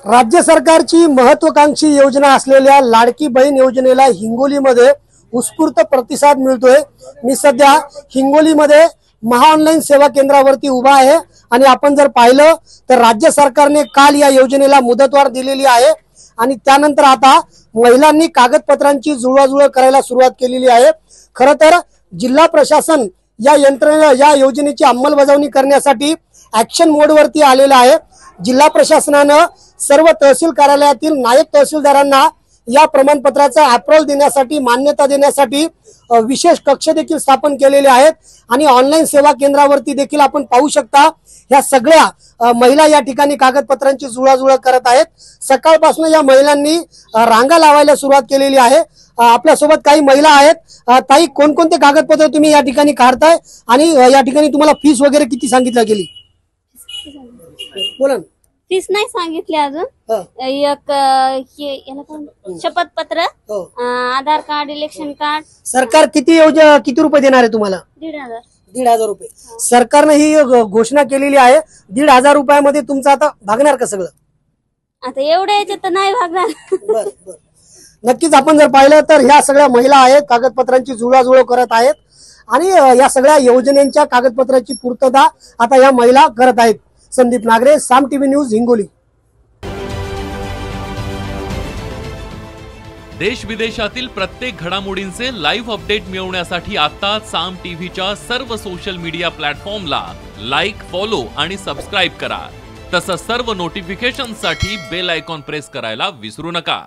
राज्य सरकारची महत्त्वाकांक्षी योजना असलेल्या लाडकी बहीण योजनेला हिंगोलीमध्ये उत्स्फूर्त प्रतिसाद मिळतोय। मी सध्या हिंगोलीमध्ये महाऑनलाईन सेवा केंद्रावरती उभा आहे आणि आपण जर पाहिलं तर राज्य सरकारने काल या योजनेला मुदतवाढ दिलेली आहे आणि त्यानंतर आता महिलांनी कागदपत्रांची जुळवाजुळव करायला सुरुवात केलेली आहे। खरं तर जिल्हा प्रशासन या योजनेची अंमलबजावणी करण्यासाठी ऍक्शन मोडवरती आलेलं आहे। जिल्हा प्रशासनानं सर्व तहसील कार्यालयातील नायब तहसीलदारांना या प्रमाणपत्राचा अप्रूव्हल देण्यासाठी मान्यता देण्यासाठी विशेष कक्ष देखील स्थापन केलेले आहेत आणि ऑनलाईन सेवा केंद्रावरती देखील आपण पाहू शकता ह्या सगळ्या महिला या ठिकाणी कागदपत्रांची जुळवाजुळव करत आहेत। सकाळपासून या महिलांनी रांगा लावायला सुरुवात केलेली आहे। आपल्या सोबत काही महिला आहेत। ताई, कोणकोणते कागदपत्र तुम्ही या ठिकाणी काढताय आणि या ठिकाणी तुम्हाला फीस वगैरे किती सांगितली गेली? बोला ना। फीस नाही सांगितली अजून। एक शपथपत्र, आधार कार्ड, इलेक्शन कार्ड। सरकार किती रुपये देणार आहे तुम्हाला? 1,500 रुपये। सरकारने ही घोषणा केलेली आहे। 1,500 रुपयामध्ये तुमचं आता भागणार का सगळं? आता एवढ्या याच्यात तर नाही भागणार। नक्कीच आपण जर पाहिलं तर ह्या सगळ्या महिला आहेत, कागदपत्रांची जुळवाजुळव करत आहेत आणि या सगळ्या योजनेच्या कागदपत्राची पूर्तता आता या महिला करत आहेत। संदीप नागरे, साम टीव्ही न्यूज, हिंगोली। देश विदेशातील प्रत्येक घडामोडींचे लाईव्ह अपडेट मिळवण्यासाठी आता साम टीव्हीच्या सर्व सोशल मीडिया प्लॅटफॉर्मला लाईक, फॉलो आणि सबस्क्राईब करा। तसंच सर्व नोटिफिकेशनसाठी बेल आयकॉन प्रेस करायला विसरू नका।